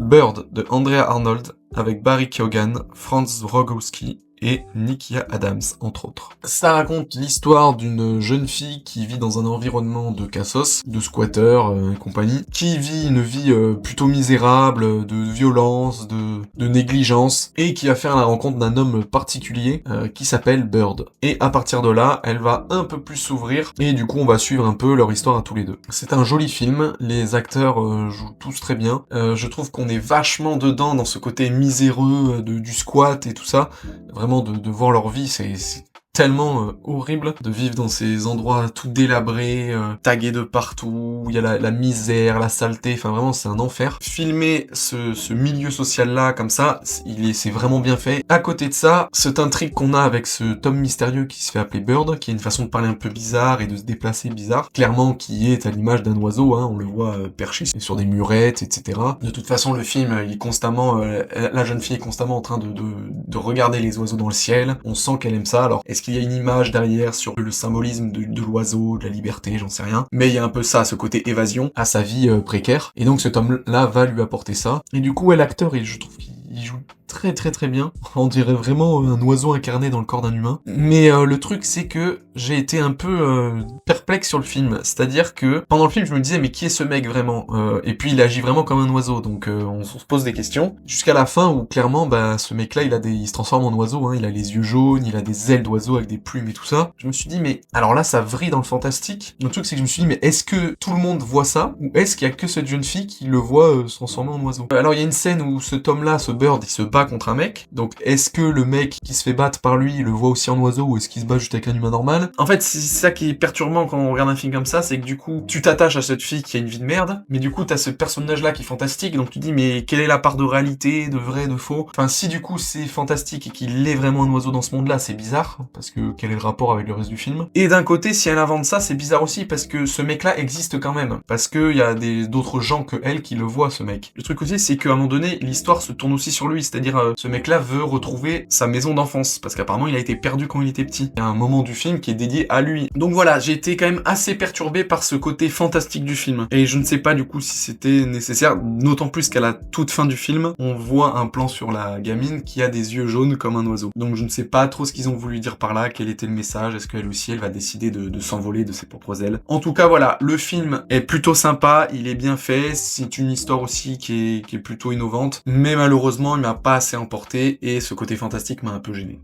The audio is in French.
Bird de Andrea Arnold avec Barry Keoghan, Franz Rogowski et Nikia Adams, entre autres. Ça raconte l'histoire d'une jeune fille qui vit dans un environnement de cassos, de squatteurs et compagnie, qui vit une vie plutôt misérable, de violence, de négligence, et qui va faire la rencontre d'un homme particulier qui s'appelle Bird. Et à partir de là, elle va un peu plus s'ouvrir, et du coup on va suivre un peu leur histoire à tous les deux. C'est un joli film, les acteurs jouent tous très bien, je trouve qu'on est vachement dedans dans ce côté miséreux du squat et tout ça, vraiment de voir leur vie, c'est tellement horrible de vivre dans ces endroits tout délabrés, tagués de partout, où il y a la misère, la saleté, enfin vraiment c'est un enfer. Filmer ce milieu social-là comme ça, c'est vraiment bien fait. À côté de ça, cette intrigue qu'on a avec ce Tom mystérieux qui se fait appeler Bird, qui a une façon de parler un peu bizarre et de se déplacer bizarre, clairement qui est à l'image d'un oiseau, hein, on le voit perché sur des murettes, etc. De toute façon, le film, il est constamment, la jeune fille est constamment en train de regarder les oiseaux dans le ciel, on sent qu'elle aime ça, alors est-ce qu'il y a une image derrière sur le symbolisme de l'oiseau, de la liberté, j'en sais rien. Mais il y a un peu ça, ce côté évasion à sa vie précaire. Et donc cet homme-là va lui apporter ça. Et du coup, l'acteur, je trouve qu'il joue très bien. On dirait vraiment un oiseau incarné dans le corps d'un humain. Mais le truc, c'est que j'ai été un peu perplexe sur le film. C'est-à-dire que pendant le film, je me disais, mais qui est ce mec vraiment et puis il agit vraiment comme un oiseau, donc on se pose des questions. Jusqu'à la fin où clairement, ce mec-là, il se transforme en oiseau. Hein. Il a les yeux jaunes, il a des ailes d'oiseau avec des plumes et tout ça. Je me suis dit, mais alors là, ça vrille dans le fantastique. Le truc, c'est que je me suis dit, mais est-ce que tout le monde voit ça, ou est-ce qu'il y a que cette jeune fille qui le voit se transformer en oiseau? Alors il y a une scène où ce Tom-là, ce Bird, il se bat contre un mec. Donc est-ce que le mec qui se fait battre par lui le voit aussi en oiseau, ou est-ce qu'il se bat juste avec un humain normal? En fait, c'est ça qui est perturbant quand on regarde un film comme ça, c'est que du coup, tu t'attaches à cette fille qui a une vie de merde, mais du coup, t'as ce personnage-là qui est fantastique, donc tu dis, mais quelle est la part de réalité, de vrai, de faux? Enfin, si du coup c'est fantastique et qu'il est vraiment un oiseau dans ce monde-là, c'est bizarre, parce que quel est le rapport avec le reste du film? Et d'un côté, si elle invente ça, c'est bizarre aussi, parce que ce mec-là existe quand même, parce que il y a d'autres gens que elle qui le voient, ce mec. Le truc aussi, c'est qu'à un moment donné, l'histoire se tourne aussi sur lui, c'est-à-dire ce mec-là veut retrouver sa maison d'enfance, parce qu'apparemment il a été perdu quand il était petit. Il y a un moment du film qui est dédié à lui. Donc voilà, j'ai été quand même assez perturbé par ce côté fantastique du film. Et je ne sais pas du coup si c'était nécessaire, d'autant plus qu'à la toute fin du film, on voit un plan sur la gamine qui a des yeux jaunes comme un oiseau. Donc je ne sais pas trop ce qu'ils ont voulu dire par là, quel était le message, est-ce qu'elle aussi elle va décider de s'envoler de ses propres ailes. En tout cas voilà, le film est plutôt sympa, il est bien fait, c'est une histoire aussi qui est plutôt innovante, mais malheureusement il m'a pas assez emporté et ce côté fantastique m'a un peu gêné.